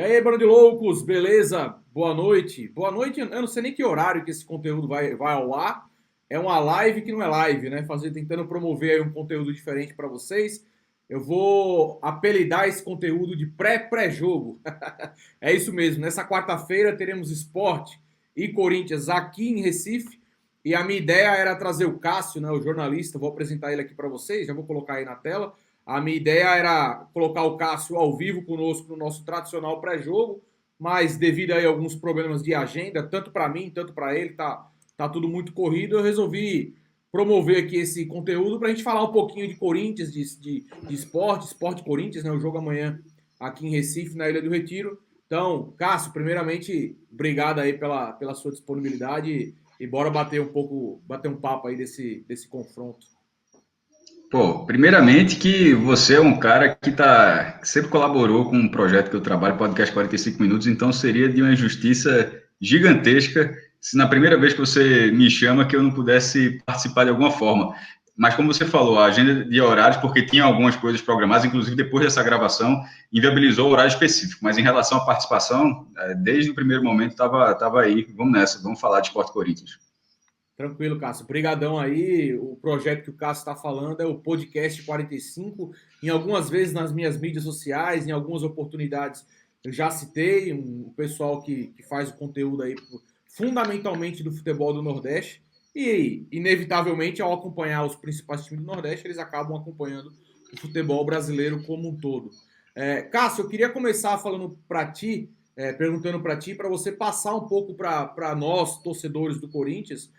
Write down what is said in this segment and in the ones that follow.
E aí, bando de loucos, beleza? Boa noite. Boa noite, eu não sei nem que horário que esse conteúdo vai ao ar. É uma live que não é live, né? Tentando promover aí um conteúdo diferente para vocês. Eu vou apelidar esse conteúdo de pré-pré-jogo. É isso mesmo. Nessa quarta-feira teremos Sport e Corinthians aqui em Recife. E a minha ideia era trazer o Cássio, né, o jornalista. Vou apresentar ele aqui para vocês. Já vou colocar aí na tela. A minha ideia era colocar o Cássio ao vivo conosco no nosso tradicional pré-jogo, mas devido aí a alguns problemas de agenda, tanto para mim, tanto para ele, tá tudo muito corrido, eu resolvi promover aqui esse conteúdo para a gente falar um pouquinho de Corinthians, de esporte Corinthians, né? O jogo amanhã aqui em Recife, na Ilha do Retiro. Então, Cássio, primeiramente, obrigado aí pela sua disponibilidade e bora bater um papo aí desse confronto. Pô, primeiramente que você é um cara que sempre colaborou com um projeto que eu trabalho, Podcast 45 Minutos, então seria de uma injustiça gigantesca se na primeira vez que você me chama que eu não pudesse participar de alguma forma. Mas como você falou, a agenda de horários, porque tinha algumas coisas programadas, inclusive depois dessa gravação, inviabilizou o horário específico. Mas em relação à participação, desde o primeiro momento estava aí, vamos nessa, vamos falar de Esporte Corinthians. Tranquilo, Cássio. Obrigadão aí. O projeto que o Cássio está falando é o Podcast 45. Em algumas vezes nas minhas mídias sociais, em algumas oportunidades, eu já citei um pessoal que faz o conteúdo aí fundamentalmente do futebol do Nordeste. E, inevitavelmente, ao acompanhar os principais times do Nordeste, eles acabam acompanhando o futebol brasileiro como um todo. Cássio, eu queria começar falando para ti, perguntando para ti, para você passar um pouco para nós, torcedores do Corinthians,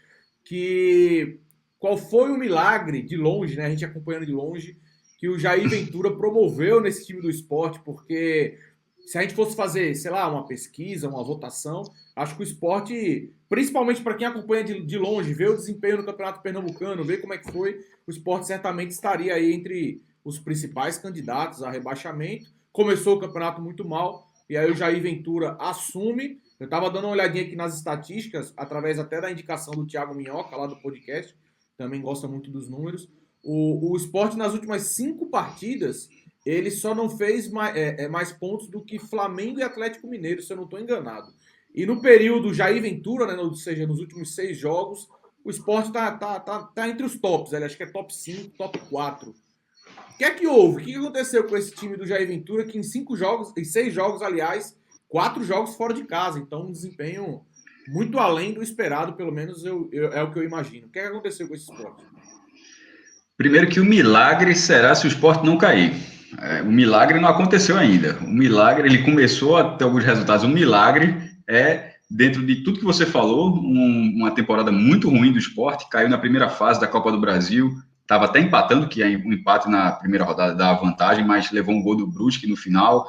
que qual foi o milagre de longe, né? A gente acompanhando de longe, que o Jair Ventura promoveu nesse time do esporte, porque se a gente fosse fazer, sei lá, uma pesquisa, uma votação, acho que o esporte, principalmente para quem acompanha de longe, vê o desempenho no Campeonato Pernambucano, vê como é que foi, o esporte certamente estaria aí entre os principais candidatos a rebaixamento. Começou o campeonato muito mal, e aí o Jair Ventura assume. Eu estava dando uma olhadinha aqui nas estatísticas, através até da indicação do Thiago Minhoca, lá do podcast, também gosta muito dos números. O Sport, nas últimas 5 partidas, ele só não fez mais pontos do que Flamengo e Atlético Mineiro, se eu não estou enganado. E no período Jair Ventura, né, ou seja, nos últimos 6 jogos, o Sport tá entre os tops, acho que é top 5, top 4. O que é que houve? O que aconteceu com esse time do Jair Ventura que em 5 jogos, em 6 jogos, aliás, 4 jogos fora de casa? Então, um desempenho muito além do esperado, pelo menos é o que eu imagino. O que é que aconteceu com esse esporte? Primeiro que o milagre será se o esporte não cair. O milagre não aconteceu ainda. O milagre, ele começou a ter alguns resultados. O milagre é, dentro de tudo que você falou, uma temporada muito ruim do esporte. Caiu na primeira fase da Copa do Brasil. Estava até empatando, que um empate na primeira rodada dava vantagem, mas levou um gol do Brusque no final.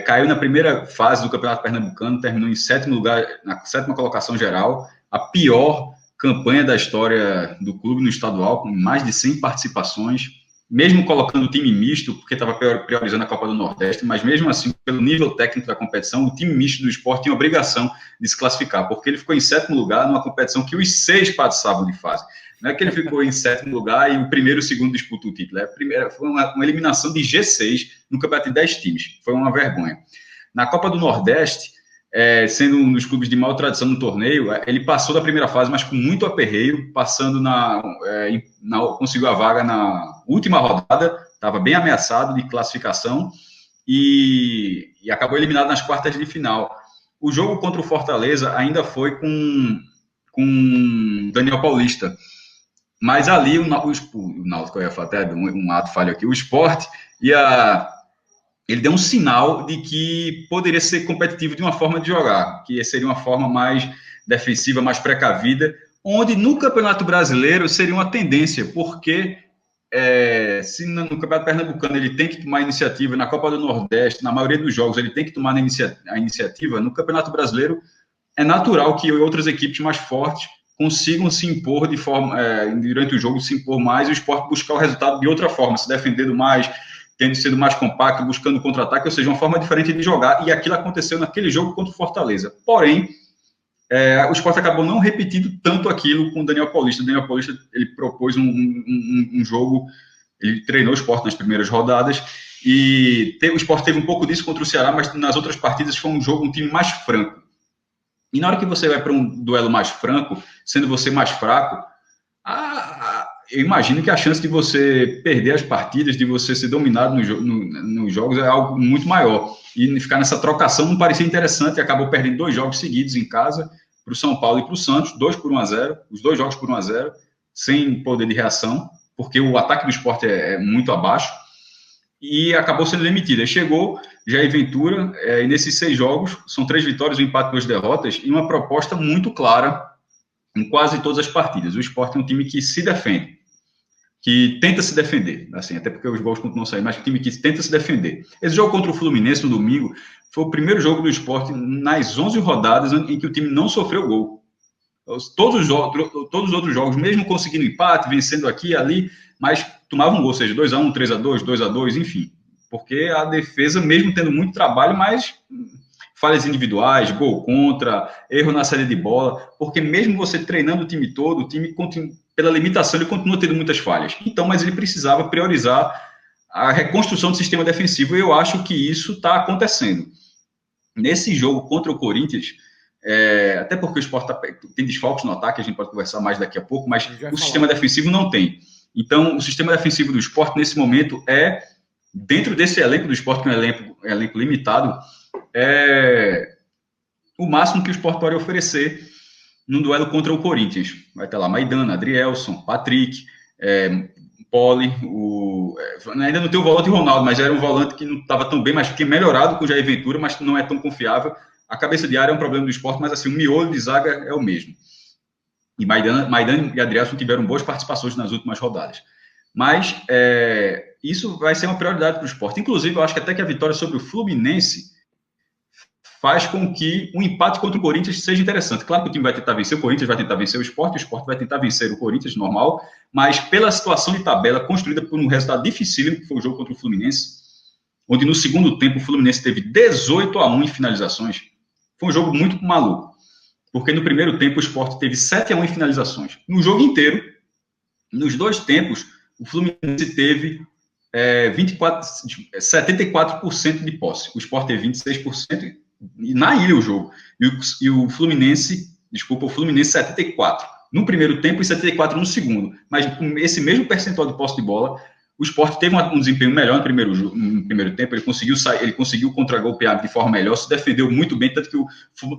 Caiu na primeira fase do Campeonato Pernambucano, terminou em sétimo lugar, na sétima colocação geral. A pior campanha da história do clube no estadual, com mais de 100 participações, mesmo colocando o time misto, porque estava priorizando a Copa do Nordeste, mas mesmo assim, pelo nível técnico da competição, o time misto do esporte tinha obrigação de se classificar, porque ele ficou em sétimo lugar numa competição que os 6 passavam de fase. Não é que ele ficou em sétimo lugar e o primeiro e o segundo disputam o título. Foi uma eliminação de G6 no campeonato de 10 times. Foi uma vergonha. Na Copa do Nordeste, sendo um dos clubes de maior tradição no torneio, ele passou da primeira fase, mas com muito aperreio, passando conseguiu a vaga na última rodada, estava bem ameaçado de classificação e acabou eliminado nas quartas de final. O jogo contra o Fortaleza ainda foi com Daniel Paulista, mas ali o Náutico, eu ia falar até um ato falho aqui, o Sport ele deu um sinal de que poderia ser competitivo de uma forma de jogar, que seria uma forma mais defensiva, mais precavida, onde no Campeonato Brasileiro seria uma tendência, porque se no Campeonato Pernambucano ele tem que tomar iniciativa, na Copa do Nordeste, na maioria dos jogos ele tem que tomar a iniciativa, no Campeonato Brasileiro é natural que outras equipes mais fortes consigam se impor de forma, durante o jogo, se impor mais e o esporte buscar o resultado de outra forma, se defendendo mais, tendo sido mais compacto, buscando contra-ataque, ou seja, uma forma diferente de jogar, e aquilo aconteceu naquele jogo contra o Fortaleza. Porém, o esporte acabou não repetindo tanto aquilo com o Daniel Paulista. O Daniel Paulista, ele propôs um jogo, ele treinou o esporte nas primeiras rodadas, O Sport teve um pouco disso contra o Ceará, mas nas outras partidas foi um time mais franco. E na hora que você vai para um duelo mais franco, sendo você mais fraco, eu imagino que a chance de você perder as partidas, de você ser dominado nos jogos é algo muito maior. E ficar nessa trocação não parecia interessante, acabou perdendo 2 jogos seguidos em casa, para o São Paulo e para o Santos, 2 por 1-0, os 2 jogos por 1-0, sem poder de reação, porque o ataque do Sport é muito abaixo, e acabou sendo demitido. Aí chegou Jair Ventura, e nesses 6 jogos, são 3 vitórias, um empate e 2 derrotas, e uma proposta muito clara em quase todas as partidas. O Sport é um time que se defende, que tenta se defender, assim, até porque os gols continuam saindo, mas um time que tenta se defender. Esse jogo contra o Fluminense no domingo foi o primeiro jogo do Sport nas 11 rodadas em que o time não sofreu gol. Todos os outros jogos, mesmo conseguindo empate, vencendo aqui e ali, mas tomavam gol, ou seja, 2-1, 3-2, 2-2, enfim. Porque a defesa, mesmo tendo muito trabalho, mas falhas individuais, gol contra, erro na saída de bola, porque mesmo você treinando o time todo, o time, pela limitação, ele continua tendo muitas falhas. Então, mas ele precisava priorizar a reconstrução do sistema defensivo, e eu acho que isso está acontecendo. Nesse jogo contra o Corinthians, até porque o Sport tem desfalques no ataque, a gente pode conversar mais daqui a pouco, mas o sistema defensivo não tem. Então, o sistema defensivo do Sport, nesse momento, dentro desse elenco do Sport, que é um elenco limitado, o máximo que o Sport pode oferecer num duelo contra o Corinthians. Vai ter lá Maidana, Adrielson, Patrick, Poli, ainda não tem o volante Ronaldo, mas já era um volante que não estava tão bem, mas que é melhorado com o Jair Ventura, mas que não é tão confiável. A cabeça de área é um problema do Sport, mas assim, o miolo de zaga é o mesmo. E Maidana e Adrielson tiveram boas participações nas últimas rodadas. Mas isso vai ser uma prioridade para o Sport. Inclusive, eu acho que até que a vitória sobre o Fluminense faz com que um empate contra o Corinthians seja interessante. Claro que o time vai tentar vencer, o Corinthians vai tentar vencer o Sport vai tentar vencer o Corinthians, normal, mas pela situação de tabela construída por um resultado dificílimo, que foi o jogo contra o Fluminense, onde no segundo tempo o Fluminense teve 18-1 em finalizações. Foi um jogo muito maluco, porque no primeiro tempo o Sport teve 7-1 em finalizações. No jogo inteiro, nos 2 tempos, o Fluminense teve 74% de posse. O Sport teve 26%, e na ilha o jogo. E o Fluminense 74% no primeiro tempo e 74% no segundo. Mas com esse mesmo percentual de posse de bola, o Sport teve um desempenho melhor no primeiro tempo, ele conseguiu contragolpear de forma melhor, se defendeu muito bem, tanto que o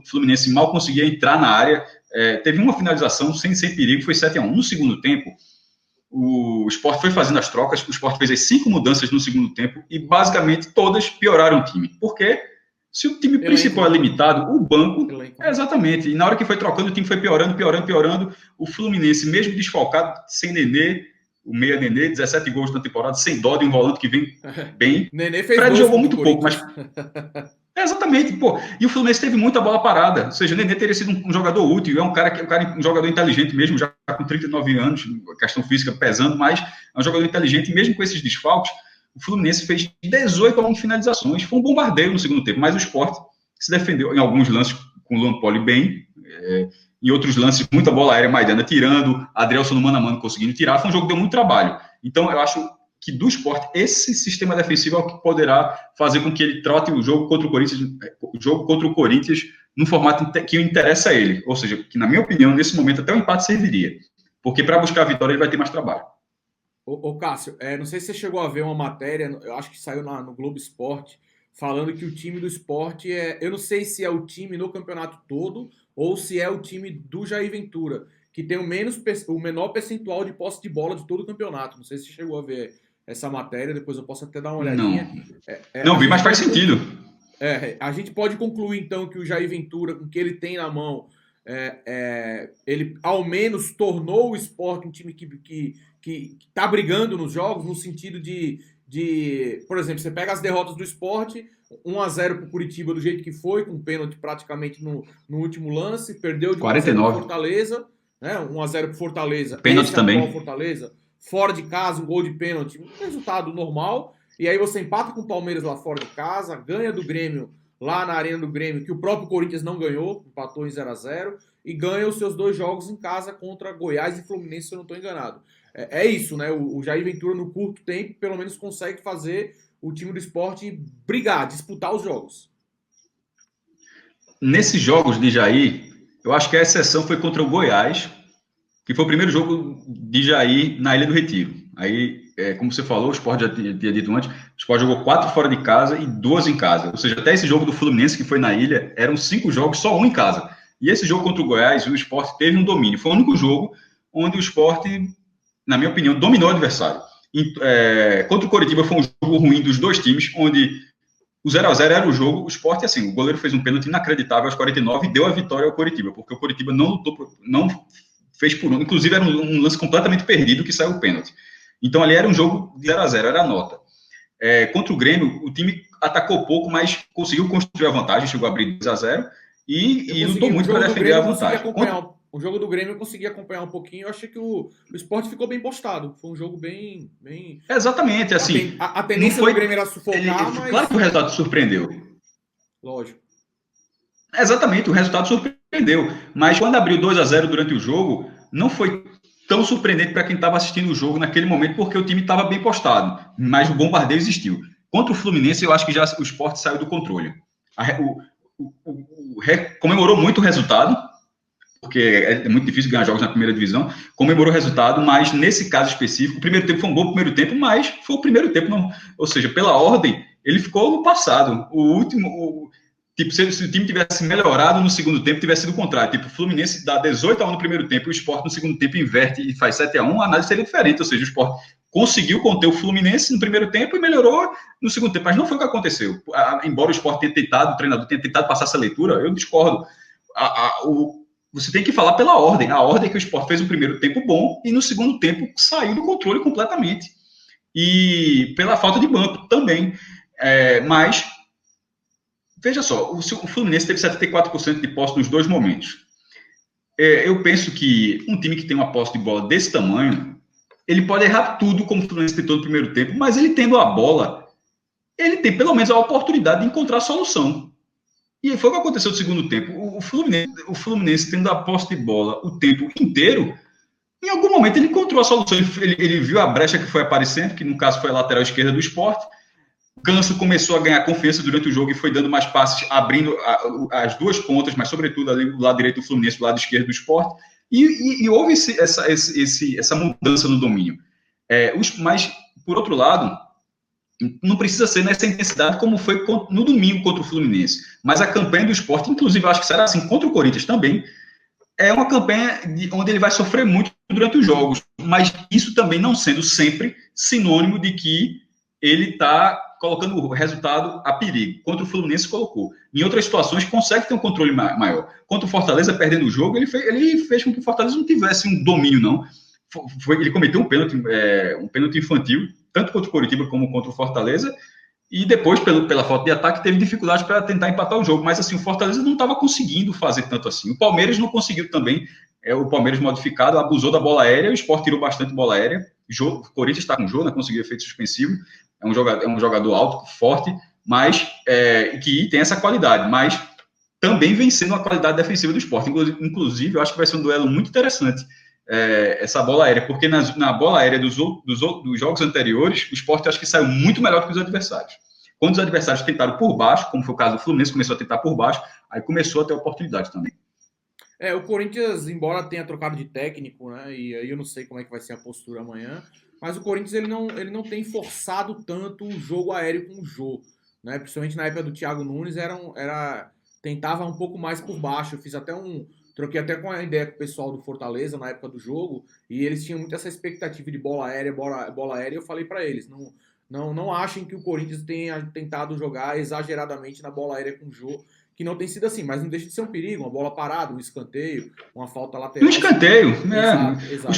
Fluminense mal conseguia entrar na área, teve uma finalização sem perigo, foi 7-1. No segundo tempo, o Sport foi fazendo as trocas, o Sport fez as 5 mudanças no segundo tempo, e basicamente todas pioraram o time. Por quê? Se o time principal é limitado, o banco... Exatamente. E na hora que foi trocando, o time foi piorando. O Fluminense, mesmo desfalcado, sem Nenê, o meia Nenê, 17 gols na temporada, sem dó de um volante que vem bem. Nenê fez Fred jogou muito pouco, mas... Exatamente, pô. E o Fluminense teve muita bola parada. Ou seja, o Nenê teria sido um jogador útil. É um jogador inteligente mesmo, já com 39 anos, questão física pesando, mas é um jogador inteligente. E mesmo com esses desfalques, o Fluminense fez 18 finalizações. Foi um bombardeio no segundo tempo, mas o Sport se defendeu em alguns lances com o Luan Poli bem, em outros lances, muita bola aérea, Maidana tirando, Adrielson no mano a mano conseguindo tirar. Foi um jogo que deu muito trabalho. Então, eu acho que do Sport, esse sistema defensivo é o que poderá fazer com que ele trote o jogo contra o Corinthians no formato que interessa a ele. Ou seja, que, na minha opinião, nesse momento, até o empate serviria. Porque para buscar a vitória, ele vai ter mais trabalho. Ô Cássio, não sei se você chegou a ver uma matéria, eu acho que saiu no Globo Esporte, falando que o time do Sport eu não sei se é o time no campeonato todo ou se é o time do Jair Ventura, que tem o menor percentual de posse de bola de todo o campeonato. Não sei se você chegou a ver essa matéria, depois eu posso até dar uma olhadinha. Não vi, mas faz sentido. A gente pode concluir, então, que o Jair Ventura, com o que ele tem na mão, ele ao menos tornou o Sport um time que está brigando nos jogos, no sentido de, por exemplo, você pega as derrotas do Sport, 1-0 para o Curitiba do jeito que foi, com pênalti praticamente no último lance, perdeu de 1-0 para Fortaleza, né? 1-0 para Fortaleza. Pênalti também. Fortaleza, fora de casa, um gol de pênalti, um resultado normal, e aí você empata com o Palmeiras lá fora de casa, ganha do Grêmio lá na Arena do Grêmio, que o próprio Corinthians não ganhou, empatou em 0-0, e ganha os seus 2 jogos em casa contra Goiás e Fluminense, se eu não estou enganado. É isso, né? O Jair Ventura, no curto tempo, pelo menos consegue fazer o time do Sport brigar, disputar os jogos. Nesses jogos de Jair, eu acho que a exceção foi contra o Goiás, que foi o primeiro jogo de Jair na Ilha do Retiro. Aí, como você falou, o Sport já tinha dito antes, o Sport jogou 4 fora de casa e 2 em casa. Ou seja, até esse jogo do Fluminense, que foi na Ilha, eram 5 jogos, só 1 em casa. E esse jogo contra o Goiás, o Sport teve um domínio. Foi o único jogo onde o Sport, na minha opinião, dominou o adversário. Contra o Coritiba foi um jogo ruim dos dois times, onde o 0x0 era o jogo, o Sport, assim, o goleiro fez um pênalti inacreditável aos 49 e deu a vitória ao Coritiba, porque o Coritiba não lutou, não fez por um, inclusive era um lance completamente perdido que saiu o pênalti. Então ali era um jogo de 0x0, era a nota. Contra o Grêmio, o time atacou pouco, mas conseguiu construir a vantagem, chegou a abrir 2x0 e lutou muito para defender a vantagem. O jogo do Grêmio eu consegui acompanhar um pouquinho. Eu achei que o Sport ficou bem postado. Foi um jogo bem. Exatamente, assim. A tendência do Grêmio era sufocar, mas. Claro que o resultado surpreendeu. Lógico. Exatamente, o resultado surpreendeu. Mas quando abriu 2x0 durante o jogo, não foi tão surpreendente para quem estava assistindo o jogo naquele momento, porque o time estava bem postado. Mas o bombardeio existiu. Contra o Fluminense, eu acho que já o Sport saiu do controle. Comemorou muito o resultado, porque é muito difícil ganhar jogos na primeira divisão, comemorou o resultado, mas nesse caso específico, o primeiro tempo foi um bom primeiro tempo, mas foi o primeiro tempo, não, ou seja, pela ordem, ele ficou no passado. Tipo, se o time tivesse melhorado no segundo tempo, tivesse sido o contrário. Tipo, o Fluminense dá 18-1 no primeiro tempo e o Sport no segundo tempo inverte e faz 7-1, a análise seria diferente, ou seja, o Sport conseguiu conter o Fluminense no primeiro tempo e melhorou no segundo tempo, mas não foi o que aconteceu. Embora o Sport tenha tentado, o treinador tenha tentado passar essa leitura, eu discordo. Você tem que falar pela ordem. A ordem é que o Sport fez um primeiro tempo bom e no segundo tempo saiu do controle completamente. E pela falta de banco também. Mas, veja só, o Fluminense teve 74% de posse nos dois momentos. Eu penso que um time que tem uma posse de bola desse tamanho, ele pode errar tudo como o Fluminense tentou no primeiro tempo, mas ele tendo a bola, ele tem pelo menos a oportunidade de encontrar solução. E foi o que aconteceu no segundo tempo. O Fluminense tendo a posse de bola o tempo inteiro, em algum momento ele encontrou a solução. Ele viu a brecha que foi aparecendo, que no caso foi a lateral esquerda do Sport. O Ganso começou a ganhar confiança durante o jogo e foi dando mais passes, abrindo as duas pontas, mas sobretudo ali do lado direito do Fluminense, do lado esquerdo do Sport. E houve essa mudança no domínio. Mas, por outro lado, não precisa ser nessa intensidade como foi no domingo contra o Fluminense. Mas a campanha do Sport, inclusive, eu acho que será assim contra o Corinthians também, é uma campanha onde ele vai sofrer muito durante os jogos. Mas isso também não sendo sempre sinônimo de que ele está colocando o resultado a perigo. Contra o Fluminense, colocou. Em outras situações, consegue ter um controle maior. Contra o Fortaleza, perdendo o jogo, ele fez com que o Fortaleza não tivesse um domínio, não. Ele cometeu um pênalti infantil, tanto contra o Coritiba como contra o Fortaleza, e depois, pela falta de ataque, teve dificuldade para tentar empatar o jogo. Mas, assim, o Fortaleza não estava conseguindo fazer tanto assim. O Palmeiras não conseguiu também. O Palmeiras modificado, abusou da bola aérea, o Sport tirou bastante bola aérea. O Corinthians está com jogo, né, conseguiu efeito suspensivo. É um jogador alto, forte, mas que tem essa qualidade. Mas também vencendo a qualidade defensiva do Sport. Inclusive, eu acho que vai ser um duelo muito interessante. Essa bola aérea, porque na bola aérea dos jogos anteriores, o Sport acho que saiu muito melhor do que os adversários. Quando os adversários tentaram por baixo, como foi o caso do Fluminense, começou a tentar por baixo, aí começou a ter oportunidade também. O Corinthians, embora tenha trocado de técnico, né, e aí eu não sei como é que vai ser a postura amanhã, mas o Corinthians ele não tem forçado tanto o jogo aéreo com o Jô, né, principalmente na época do Thiago Nunes, tentava um pouco mais por baixo. Eu fiz até troquei até com a ideia com o pessoal do Fortaleza na época do jogo, e eles tinham muito essa expectativa de bola aérea, e eu falei para eles, não achem que o Corinthians tenha tentado jogar exageradamente na bola aérea com o Jô, que não tem sido assim, mas não deixa de ser um perigo, uma bola parada, um escanteio, uma falta lateral. Um escanteio, Exato.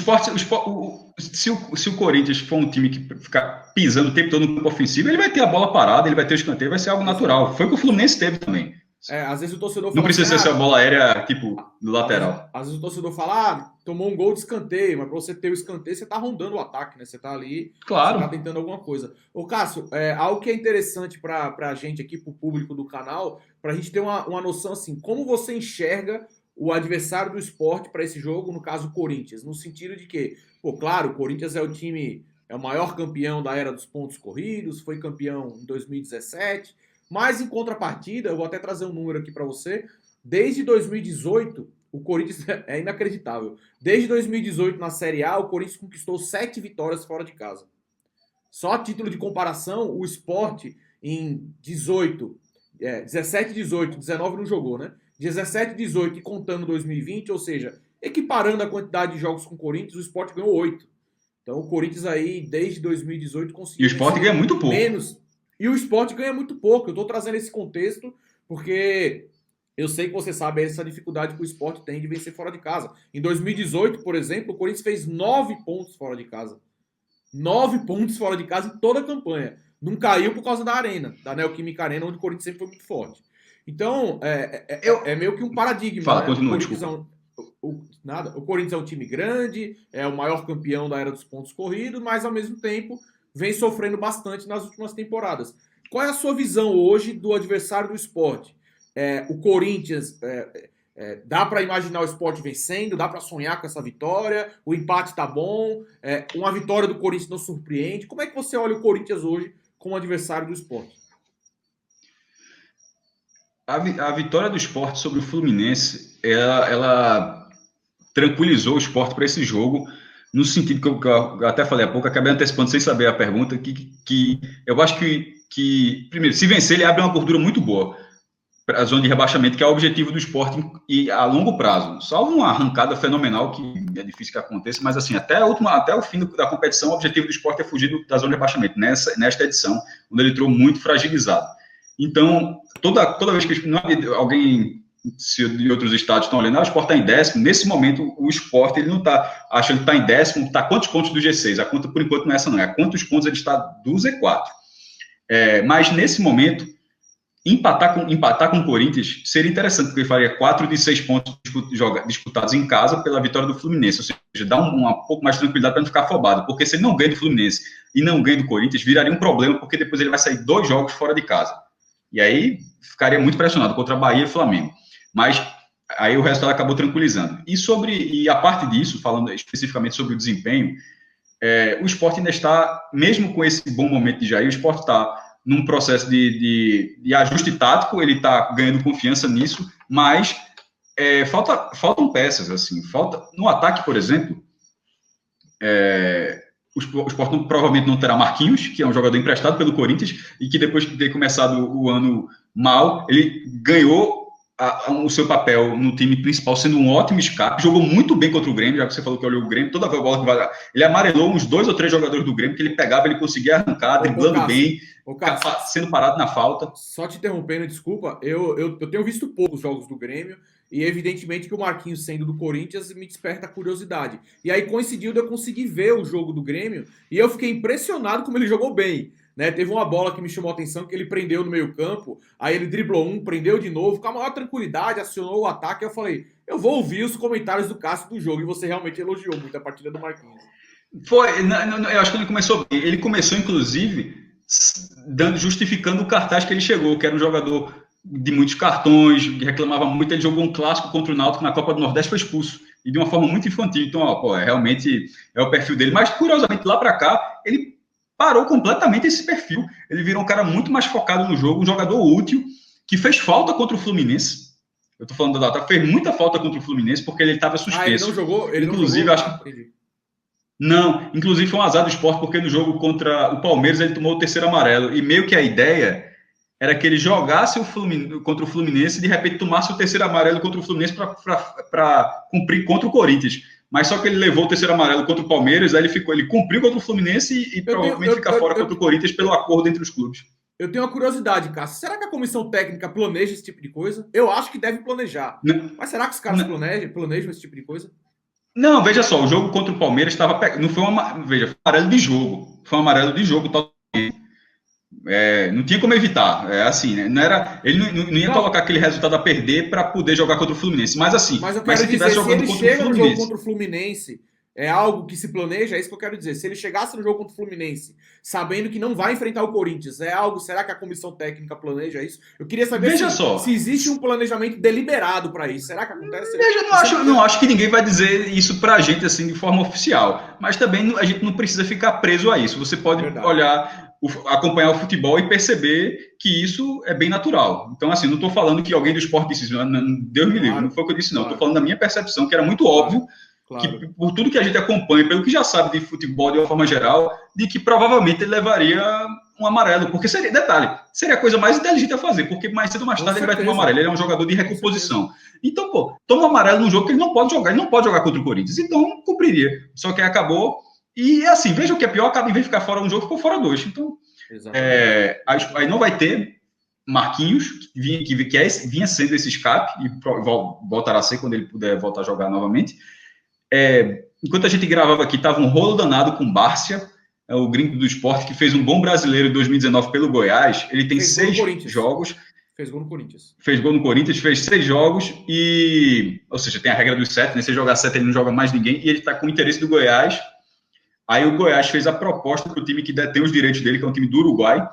Se o Corinthians for um time que ficar pisando o tempo todo no campo ofensivo, ele vai ter a bola parada, ele vai ter o escanteio, vai ser algo natural. Foi o que o Fluminense teve também. Às vezes o torcedor fala. Não precisa assim, ser a bola aérea, tipo, no lateral. Às vezes o torcedor fala, tomou um gol de escanteio, mas para você ter o escanteio, você tá rondando o ataque, né? Você tá ali, claro. Você tá tentando alguma coisa. Ô, Cássio, algo que é interessante pra gente aqui, pro público do canal, pra gente ter uma noção, assim, como você enxerga o adversário do Sport para esse jogo, no caso o Corinthians, no sentido de que, claro, o Corinthians é o time é o maior campeão da era dos pontos corridos, foi campeão em 2017, mas em contrapartida, eu vou até trazer um número aqui para você, desde 2018, o Corinthians é inacreditável. Desde 2018, na Série A, o Corinthians conquistou 7 vitórias fora de casa. Só a título de comparação, o Sport em 17, 18, 19 não jogou, né? 17, 18 e contando 2020, ou seja, equiparando a quantidade de jogos com o Corinthians, o Sport ganhou 8. Então o Corinthians aí, desde 2018, conseguiu... E o Sport ganha muito pouco. Menos. E o Sport ganha muito pouco. Eu estou trazendo esse contexto porque eu sei que você sabe essa dificuldade que o Sport tem de vencer fora de casa. Em 2018, por exemplo, o Corinthians fez 9 pontos fora de casa. 9 pontos fora de casa em toda a campanha. Não caiu por causa da Arena, da Neoquímica Arena, onde o Corinthians sempre foi muito forte. Então, é meio que um paradigma. Fala, né? continua, O Corinthians é um time grande, é o maior campeão da era dos pontos corridos, mas ao mesmo tempo vem sofrendo bastante nas últimas temporadas. Qual é a sua visão hoje do adversário do Sport? O Corinthians, dá para imaginar o Sport vencendo? Dá para sonhar com essa vitória? O empate tá bom? Uma vitória do Corinthians não surpreende? Como é que você olha o Corinthians hoje como adversário do Sport? A vitória do Sport sobre o Fluminense, ela tranquilizou o Sport para esse jogo, no sentido que eu até falei há pouco, acabei antecipando sem saber a pergunta, que eu acho que, primeiro, se vencer, ele abre uma gordura muito boa para a zona de rebaixamento, que é o objetivo do Sport e a longo prazo. Só uma arrancada fenomenal, que é difícil que aconteça, mas assim, até o fim da competição, o objetivo do Sport é fugir da zona de rebaixamento, nesta edição, onde ele entrou muito fragilizado. Então, toda vez que alguém de outros estados estão olhando, o Sport está em 10º, nesse momento o Sport ele não está achando que está em 10º, está quantos pontos do G6? A conta por enquanto não é essa, não. É quantos pontos ele está do Z4. Mas nesse momento, empatar com o Corinthians seria interessante, porque ele faria 4 de 6 pontos disputados em casa pela vitória do Fluminense, ou seja, dá um pouco mais de tranquilidade para não ficar afobado, porque se ele não ganha do Fluminense e não ganha do Corinthians, viraria um problema, porque depois ele vai sair 2 jogos fora de casa. E aí ficaria muito pressionado contra a Bahia e Flamengo. Mas aí o resultado acabou tranquilizando. E a parte disso, falando especificamente sobre o desempenho, o Sport ainda está, mesmo com esse bom momento de Jair, o Sport está num processo de ajuste tático, ele está ganhando confiança nisso, mas faltam peças, assim. No ataque, por exemplo, o Sport provavelmente não terá Marquinhos, que é um jogador emprestado pelo Corinthians, e que depois de ter começado o ano mal, ele ganhou o seu papel no time principal, sendo um ótimo escape, jogou muito bem contra o Grêmio, já que você falou que olhou o Grêmio, toda a bola que vai, ele amarelou uns 2 ou 3 jogadores do Grêmio, que ele pegava, ele conseguia arrancar, driblando bem, sendo parado na falta. Só te interrompendo, desculpa, eu tenho visto poucos jogos do Grêmio, e evidentemente que o Marquinhos sendo do Corinthians me desperta a curiosidade. E aí coincidiu de eu conseguir ver o jogo do Grêmio, e eu fiquei impressionado como ele jogou bem. Né? Teve uma bola que me chamou a atenção, que ele prendeu no meio campo, aí ele driblou prendeu de novo, com a maior tranquilidade, acionou o ataque, eu falei, eu vou ouvir os comentários do Cássio do jogo, e você realmente elogiou muito a partida do Marquinhos. Eu acho que ele começou bem. Ele começou, inclusive, justificando o cartaz que ele chegou, que era um jogador de muitos cartões, que reclamava muito, ele jogou um clássico contra o Náutico na Copa do Nordeste, foi expulso, e de uma forma muito infantil, então, realmente é o perfil dele, mas curiosamente, lá para cá, ele parou completamente esse perfil, ele virou um cara muito mais focado no jogo, um jogador útil, que fez falta contra o Fluminense, eu tô falando da data, fez muita falta contra o Fluminense, porque ele estava suspenso. Ele não jogou? Inclusive, acho que... Não, inclusive foi um azar do Sport, porque no jogo contra o Palmeiras ele tomou o 3º amarelo, e meio que a ideia era que ele jogasse contra o Fluminense e de repente tomasse o 3º amarelo contra o Fluminense para cumprir contra o Corinthians. Mas só que ele levou o 3º amarelo contra o Palmeiras, aí ele cumpriu contra o Fluminense e provavelmente fica fora contra o Corinthians pelo acordo entre os clubes. Eu tenho uma curiosidade, Cássio. Será que a comissão técnica planeja esse tipo de coisa? Eu acho que deve planejar. Não, mas será que os caras planejam esse tipo de coisa? Não, veja só, o jogo contra o Palmeiras estava... Não foi foi um amarelo de jogo. Foi um amarelo de jogo totalmente. Não tinha como evitar. Assim, né? Não era, ele não ia colocar aquele resultado a perder para poder jogar contra o Fluminense. Mas assim, mas eu quero dizer, se ele chega no jogo contra o Fluminense É algo que se planeja, é isso que eu quero dizer. Se ele chegasse no jogo contra o Fluminense, sabendo que não vai enfrentar o Corinthians, é algo, será que a comissão técnica planeja isso? Eu queria saber Veja se só. existe um planejamento deliberado para isso. Será que acontece? Veja, não acho que ninguém vai dizer isso pra gente assim de forma oficial, mas também a gente não precisa ficar preso a isso. Você pode Verdade. olhar, acompanhar o futebol e perceber que isso é bem natural. Então, assim, não estou falando que alguém do esporte disse, Deus me livre, não foi o que eu disse, não. Estou falando da minha percepção, que era muito óbvio que, por tudo que a gente acompanha, pelo que já sabe de futebol de uma forma geral, de que provavelmente ele levaria um amarelo, porque seria, detalhe, seria a coisa mais inteligente a fazer, porque mais cedo ou mais tarde ele vai tomar amarelo, ele é um jogador de recomposição. Então, pô, toma um amarelo num jogo que ele não pode jogar contra o Corinthians, então cumpriria. Só que aí acabou, e assim, veja o que é pior, acaba em vez de ficar fora um jogo, ficou fora dois. Então, aí não vai ter Marquinhos, que vinha sendo esse escape, e voltará a ser quando ele puder voltar a jogar novamente. Enquanto a gente gravava aqui, estava um rolo danado com Bárcia, o gringo do esporte, que fez um bom brasileiro em 2019 pelo Goiás. Ele tem 6 jogos. Fez gol no Corinthians. Fez gol no Corinthians, fez 6 jogos, ou seja, tem a regra dos 7, né? Se jogar 7 ele não joga mais ninguém, e ele está com o interesse do Goiás. Aí o Goiás fez a proposta para o time que detém os direitos dele, que é um time do Uruguai.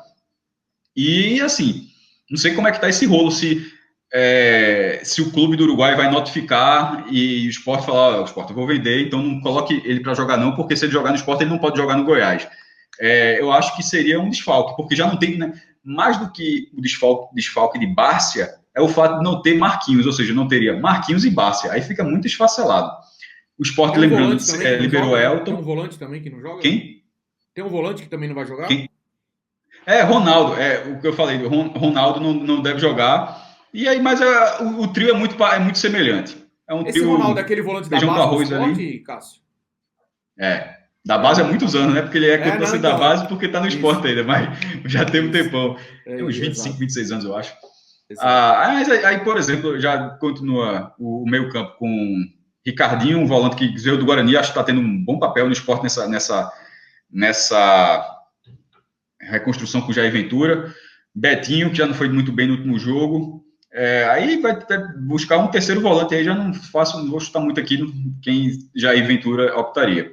E, assim, não sei como é que está esse rolo, se o clube do Uruguai vai notificar e o Sport falar, o Sport eu vou vender, então não coloque ele para jogar não, porque se ele jogar no Sport, ele não pode jogar no Goiás. Eu acho que seria um desfalque, porque já não tem, né, mais do que o desfalque de Bárcia, é o fato de não ter Marquinhos, ou seja, não teria Marquinhos e Bárcia, aí fica muito esfacelado. O Sport, lembrando, liberou Elton. Tem um volante também que não joga? Quem? Tem um volante que também não vai jogar? Quem? Ronaldo, o que eu falei, Ronaldo não deve jogar. E aí, mas o trio é muito semelhante. Esse trio, Ronaldo é aquele volante da base arroz do esporte, ali. Cássio? Da base há muitos anos, né? Porque ele torcedor da base porque tá no esporte ainda, mas já tem um tempão. Tem uns 25, 26 anos, eu acho. Aí, por exemplo, já continua o meio campo com Ricardinho, um volante que veio do Guarani, acho que está tendo um bom papel no esporte nessa reconstrução com o Jair Ventura. Betinho, que já não foi muito bem no último jogo. Aí vai buscar um terceiro volante, aí já não vou chutar muito aqui quem Jair Ventura optaria.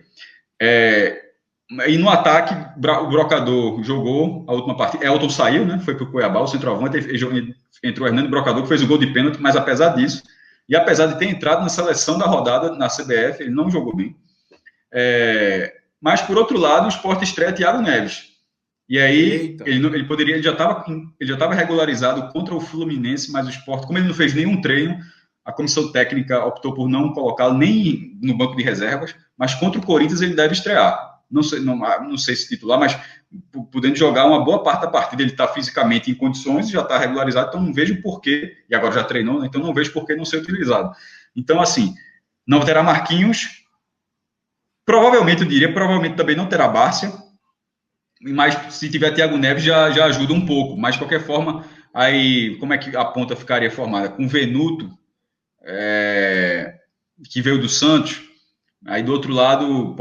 E no ataque, o Brocador jogou a última partida. Elton saiu, né? Foi para o Cuiabá, o centroavante. Entrou Hernando Brocador, que fez o gol de pênalti, mas apesar disso, e apesar de ter entrado na seleção da rodada na CBF, ele não jogou bem. Mas, por outro lado, o Sport estreia Thiago Neves. E aí, ele já estava regularizado contra o Fluminense, mas o Sport, como ele não fez nenhum treino, a comissão técnica optou por não colocá-lo nem no banco de reservas, mas contra o Corinthians ele deve estrear. Não sei se titular, mas podendo jogar uma boa parte da partida, ele está fisicamente em condições, já está regularizado, então não vejo porquê, e agora já treinou, né? Então não vejo porquê não ser utilizado. Então, assim, não terá Marquinhos, provavelmente também não terá Bárcia, mas se tiver Thiago Neves já ajuda um pouco, mas de qualquer forma, aí como é que a ponta ficaria formada? Com Venuto, que veio do Santos, aí do outro lado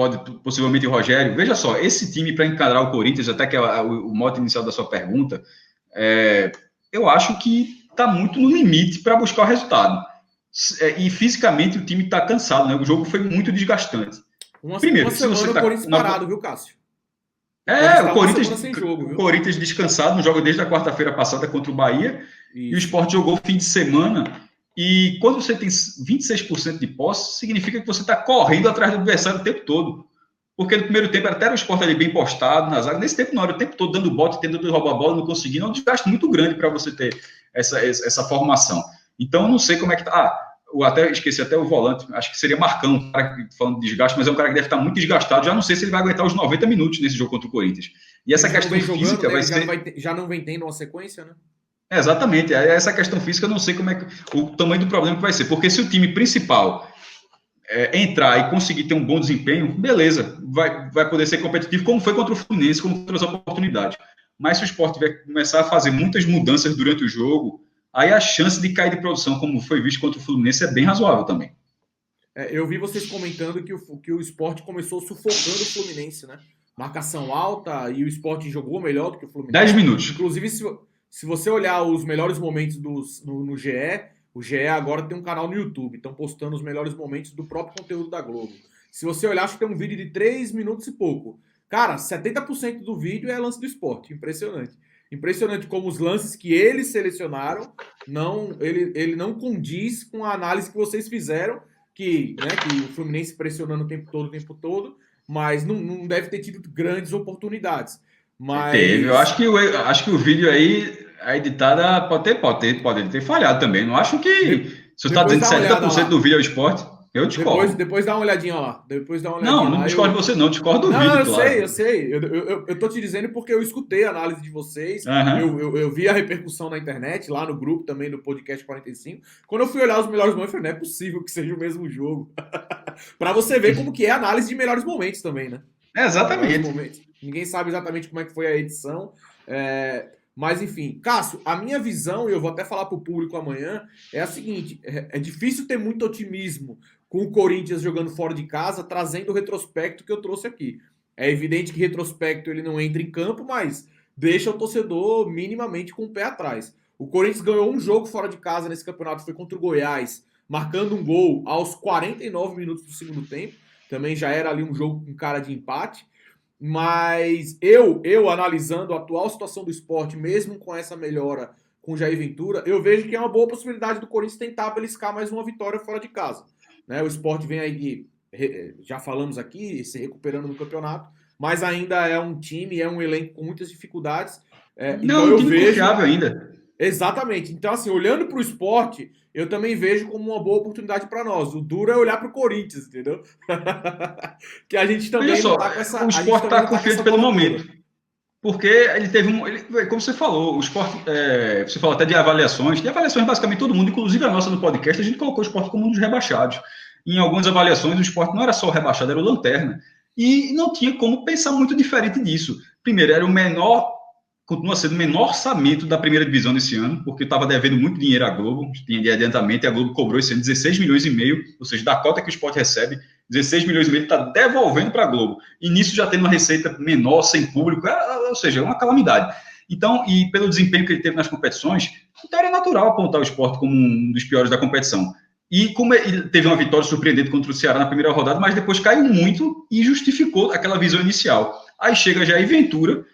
possivelmente o Rogério. Veja só, esse time para encarar o Corinthians, até que é o mote inicial da sua pergunta, eu acho que está muito no limite para buscar o resultado. E fisicamente o time está cansado, né? O jogo foi muito desgastante. Primeiro, se você tá o Corinthians parado, viu, Cássio? O Corinthians descansado, não joga desde a quarta-feira passada contra o Bahia, e o Sport jogou fim de semana, e quando você tem 26% de posse, significa que você está correndo atrás do adversário o tempo todo, porque no primeiro tempo até o Sport ali bem postado na zaga, nesse tempo não, era o tempo todo dando bote, tentando roubar a bola, não conseguindo, é um desgaste muito grande para você ter essa formação. Então, eu não sei como é que está. Eu até esqueci até o volante, acho que seria Marcão, um cara que, falando de desgaste, mas é um cara que deve estar muito desgastado, já não sei se ele vai aguentar os 90 minutos nesse jogo contra o Corinthians. E essa questão física vai ser... Já não vem tendo uma sequência, né? Exatamente, essa questão física eu não sei como é que... o tamanho do problema que vai ser, porque se o time principal entrar e conseguir ter um bom desempenho, beleza, vai poder ser competitivo, como foi contra o Fluminense, como outras oportunidades. Mas se o Sport tiver começar a fazer muitas mudanças durante o jogo, aí a chance de cair de produção, como foi visto contra o Fluminense, é bem razoável também. Eu vi vocês comentando que o Sport começou sufocando o Fluminense, né? Marcação alta, e o Sport jogou melhor do que o Fluminense. 10 minutos. Inclusive, se você olhar os melhores momentos no GE, o GE agora tem um canal no YouTube, estão postando os melhores momentos do próprio conteúdo da Globo. Se você olhar, acho que tem um vídeo de 3 minutos e pouco. Cara, 70% do vídeo é lance do esporte. Impressionante. Impressionante como os lances que eles selecionaram, ele não condiz com a análise que vocês fizeram, que o Fluminense pressionando o tempo todo, mas não deve ter tido grandes oportunidades. Mas... Teve, eu acho que o vídeo aí, a editada pode ter falhado também. Não acho que, se você está dizendo que 70% do vídeo é o esporte, eu discordo. Depois dá uma olhadinha lá. Depois dá uma olhadinha não discordo de você, não. Discordo do vídeo, claro. Eu sei. Eu tô te dizendo porque eu escutei a análise de vocês. Uhum. Eu vi a repercussão na internet, lá no grupo também, no podcast 45. Quando eu fui olhar os melhores momentos, eu falei, não é possível que seja o mesmo jogo. Para você ver como que é a análise de melhores momentos também, né? Exatamente. Ninguém sabe exatamente como é que foi a edição. Mas, enfim, Cássio, a minha visão, e eu vou até falar para o público amanhã, é a seguinte: é difícil ter muito otimismo com o Corinthians jogando fora de casa, trazendo o retrospecto que eu trouxe aqui. É evidente que retrospecto ele não entra em campo, mas deixa o torcedor minimamente com o pé atrás. O Corinthians ganhou um jogo fora de casa nesse campeonato, foi contra o Goiás, marcando um gol aos 49 minutos do segundo tempo. Também já era ali um jogo com cara de empate. Mas eu analisando a atual situação do esporte, mesmo com essa melhora com o Jair Ventura, eu vejo que é uma boa possibilidade do Corinthians tentar beliscar mais uma vitória fora de casa. Né? O esporte vem aí, já falamos aqui, se recuperando no campeonato, mas ainda é um time, é um elenco com muitas dificuldades. Então eu vejo confiável ainda. Exatamente. Então, assim, olhando para o esporte, eu também vejo como uma boa oportunidade para nós. O duro é olhar para o Corinthians, entendeu? Que a gente também não tá com essa. O esporte está confiante pelo momento. Porque ele teve como você falou, o esporte, você falou até de avaliações basicamente todo mundo, inclusive a nossa no podcast, a gente colocou o esporte como um dos rebaixados. Em algumas avaliações, o esporte não era só o rebaixado, era o lanterna. E não tinha como pensar muito diferente disso. Primeiro, era o menor, continua sendo o menor orçamento da primeira divisão desse ano, porque estava devendo muito dinheiro à Globo, tinha de adiantamento, e a Globo cobrou esse ano 16 milhões e meio, ou seja, da cota que o esporte recebe, 16 milhões e meio está devolvendo para a Globo. E nisso já tem uma receita menor, sem público, ou seja, é uma calamidade. Então, e pelo desempenho que ele teve nas competições, então era natural apontar o esporte como um dos piores da competição. E como ele teve uma vitória surpreendente contra o Ceará na primeira rodada, mas depois caiu muito e justificou aquela visão inicial. Aí chega Jair Ventura,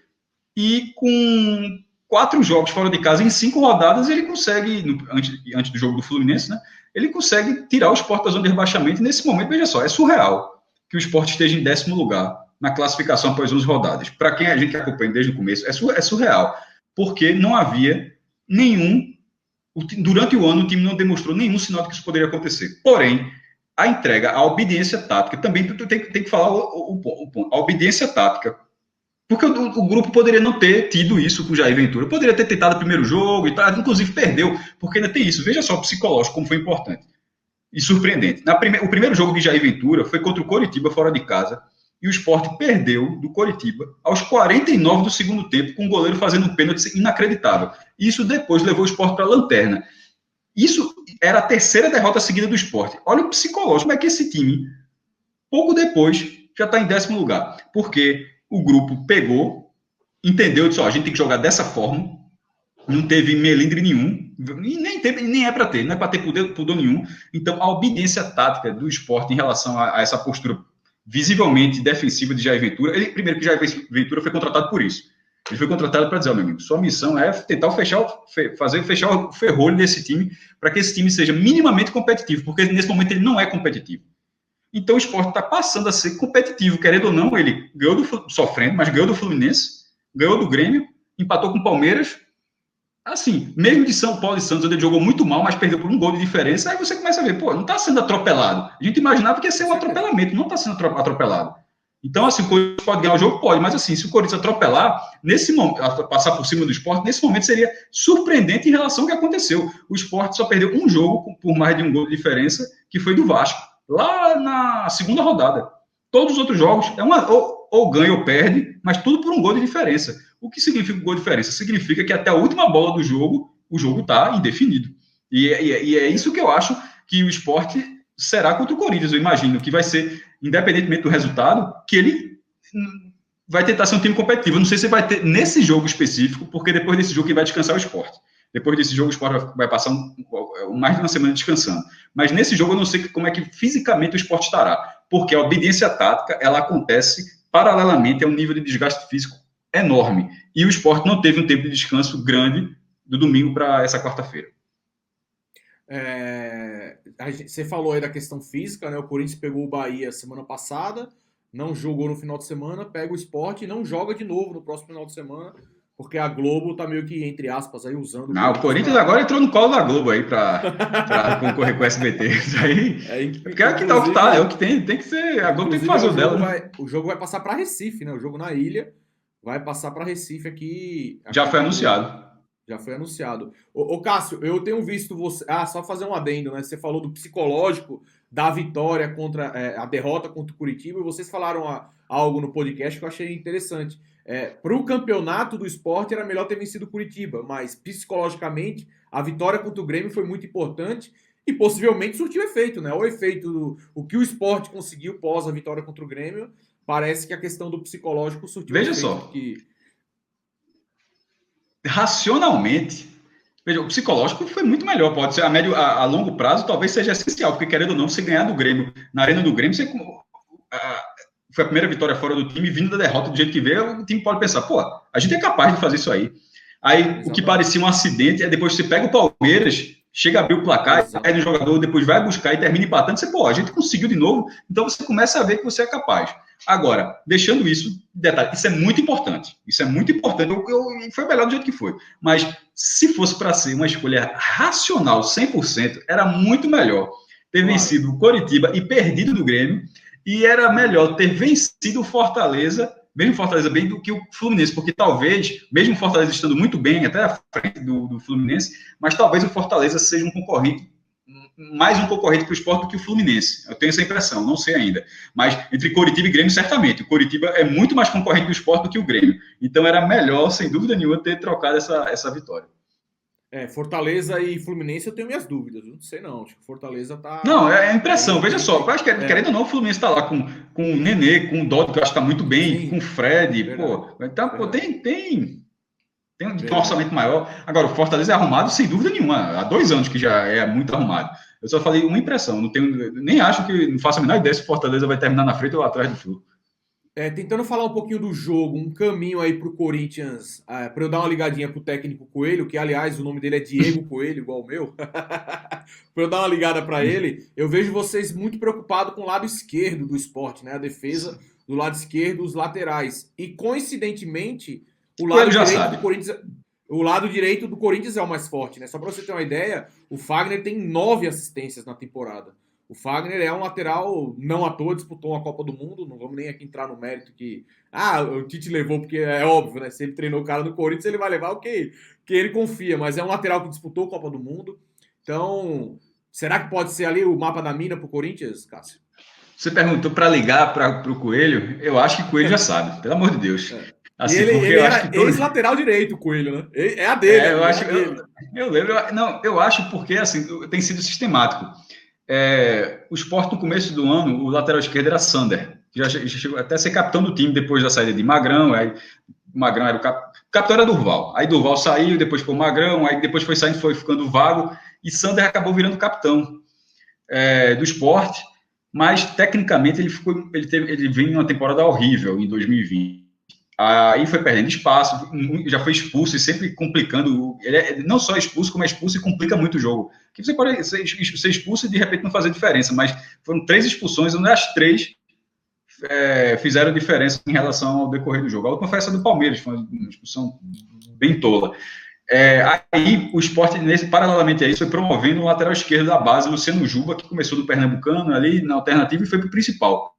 e com 4 jogos fora de casa, em 5 rodadas, ele consegue, antes do jogo do Fluminense, né? Ele consegue tirar o Sport da zona de rebaixamento. E nesse momento, veja só, é surreal que o Sport esteja em 10º lugar na classificação após 11 rodadas. Para quem a gente acompanha desde o começo, é surreal. Porque não havia durante o ano, o time não demonstrou nenhum sinal de que isso poderia acontecer. Porém, a entrega, a obediência tática, também tem que falar o ponto. A obediência tática. Porque o grupo poderia não ter tido isso com o Jair Ventura. Poderia ter tentado o primeiro jogo e tal, inclusive perdeu, porque ainda tem isso. Veja só o psicológico, como foi importante e surpreendente. O primeiro jogo de Jair Ventura foi contra o Coritiba, fora de casa, e o Sport perdeu do Coritiba aos 49 do segundo tempo, com o goleiro fazendo um pênalti inacreditável. Isso depois levou o Sport para a lanterna. Isso era a 3ª derrota seguida do Sport. Olha o psicológico, como é que esse time, pouco depois, já está em 10º lugar. Porque o grupo pegou, entendeu, disse, a gente tem que jogar dessa forma, não teve melindre nenhum, nem é para ter, não é para ter pudor nenhum. Então, a obediência tática do esporte em relação a essa postura visivelmente defensiva de Jair Ventura, primeiro que Jair Ventura foi contratado por isso. Ele foi contratado para dizer, meu amigo, sua missão é tentar fechar o ferrolho desse time, para que esse time seja minimamente competitivo, porque nesse momento ele não é competitivo. Então o Sport está passando a ser competitivo, querendo ou não, ele ganhou sofrendo, mas ganhou do Fluminense, ganhou do Grêmio, empatou com o Palmeiras. Assim, mesmo de São Paulo e Santos, onde ele jogou muito mal, mas perdeu por um gol de diferença, aí você começa a ver, não está sendo atropelado. A gente imaginava que ia ser um atropelamento, não está sendo atropelado. Então, assim, o Corinthians pode ganhar o jogo? Pode, mas assim, se o Corinthians atropelar, nesse momento, passar por cima do Sport, nesse momento seria surpreendente em relação ao que aconteceu. O Sport só perdeu um jogo por mais de um gol de diferença, que foi do Vasco, lá na segunda rodada. Todos os outros jogos, ou ganha ou perde, mas tudo por um gol de diferença. O que significa um gol de diferença? Significa que até a última bola do jogo, o jogo está indefinido. E é isso que eu acho que o Sport será contra o Corinthians. Eu imagino que vai ser, independentemente do resultado, que ele vai tentar ser um time competitivo. Eu não sei se vai ter nesse jogo específico, porque depois desse jogo ele vai descansar o Sport. Depois desse jogo o Sport vai passar mais de uma semana descansando. Mas nesse jogo eu não sei como é que fisicamente o Sport estará. porque a obediência tática, ela acontece paralelamente a um nível de desgaste físico enorme. E o Sport não teve um tempo de descanso grande do domingo para essa quarta-feira. Você falou aí da questão física, né? O Corinthians pegou o Bahia semana passada, não jogou no final de semana, pega o Sport e não joga de novo no próximo final de semana, porque a Globo tá meio que, entre aspas, aí usando... Não, o Corinthians agora entrou no colo da Globo aí para concorrer com o SBT. Isso aí... Porque é o que tá, é o que tem que ser... A Globo tem que fazer o dela. O jogo vai passar para Recife, né? O jogo na ilha vai passar para Recife aqui... Já foi anunciado. Já foi anunciado. Ô Cássio, eu tenho visto você... só fazer um adendo, né? Você falou do psicológico da vitória contra... a derrota contra o Curitiba, e vocês falaram algo no podcast que eu achei interessante. Para o campeonato do Sport era melhor ter vencido o Curitiba, mas psicologicamente a vitória contra o Grêmio foi muito importante e possivelmente surtiu efeito, né? O efeito o que o Sport conseguiu pós a vitória contra o Grêmio, parece que a questão do psicológico surtiu efeito. Veja só. Racionalmente, veja, o psicológico foi muito melhor. Pode ser a longo prazo, talvez seja essencial, porque querendo ou não, você ganhar do Grêmio na arena do Grêmio, foi a primeira vitória fora do time, vindo da derrota do jeito que veio, o time pode pensar, pô, a gente é capaz de fazer isso aí. Aí, exatamente. O que parecia um acidente, é depois você pega o Palmeiras, chega a abrir o placar, aí no jogador, depois vai buscar e termina empatando, você, pô, a gente conseguiu de novo, então você começa a ver que você é capaz. Agora, deixando isso, detalhe, isso é muito importante, foi melhor do jeito que foi, mas se fosse para ser uma escolha racional 100%, era muito melhor ter vencido o Coritiba e perdido do Grêmio, e era melhor ter vencido o Fortaleza, mesmo o Fortaleza bem, do que o Fluminense, porque talvez, mesmo o Fortaleza estando muito bem, até à frente do Fluminense, mas talvez o Fortaleza seja mais um concorrente para o Sport do que o Fluminense. Eu tenho essa impressão, não sei ainda. Mas entre Coritiba e Grêmio, certamente. O Coritiba é muito mais concorrente do Sport do que o Grêmio. Então era melhor, sem dúvida nenhuma, ter trocado essa vitória. Fortaleza e Fluminense eu tenho minhas dúvidas, não sei não, acho que Fortaleza tá... Não, é a impressão, veja só, eu acho que querendo ou não, o Fluminense tá lá com o Nenê, com o Dodge, que eu acho que tá muito bem, sim, com o Fred, verdade, então, tem um orçamento maior. Agora, o Fortaleza é arrumado sem dúvida nenhuma, há 2 anos que já é muito arrumado. Eu só falei uma impressão, nem acho que, não faço a menor ideia se o Fortaleza vai terminar na frente ou atrás do Flu. Tentando falar um pouquinho do jogo, um caminho aí pro Corinthians, para eu dar uma ligadinha pro técnico Coelho, que aliás o nome dele é Diego Coelho, igual o meu, para eu dar uma ligada para ele, eu vejo vocês muito preocupados com o lado esquerdo do Sport, né? A defesa do lado esquerdo, os laterais. E coincidentemente, o lado direito do Corinthians é o mais forte, né? Só para você ter uma ideia, o Fagner tem 9 assistências na temporada. O Fagner é um lateral, não à toa, disputou uma Copa do Mundo, não vamos nem aqui entrar no mérito que... o Tite levou, porque é óbvio, né? Se ele treinou o cara no Corinthians, ele vai levar o que ele confia, mas é um lateral que disputou a Copa do Mundo. Então, será que pode ser ali o mapa da mina pro Corinthians, Cássio? Você perguntou para ligar para o Coelho, eu acho que o Coelho já sabe, pelo amor de Deus. Assim, ele era ex-lateral direito, o Coelho, né? É a dele. Eu lembro, eu acho porque assim, tem sido sistemático. O Sport, no começo do ano, o lateral esquerdo era Sander, que já chegou até a ser capitão do time depois da saída de Magrão. Aí Magrão era o capitão era Durval. Aí Durval saiu, depois ficou Magrão, aí depois foi saindo, foi ficando vago, e Sander acabou virando capitão do Sport, mas tecnicamente ele veio em uma temporada horrível em 2020. Aí foi perdendo espaço, já foi expulso e sempre complicando. Ele não só expulso, como é expulso e complica muito o jogo. Que você pode ser expulso e de repente não fazer diferença, mas foram 3 expulsões, onde as 3 fizeram diferença em relação ao decorrer do jogo. A última foi essa do Palmeiras, foi uma expulsão bem tola. Aí o Sport, paralelamente a isso, foi promovendo o lateral esquerdo da base, Luciano Juba, que começou do Pernambucano ali na alternativa e foi para o principal.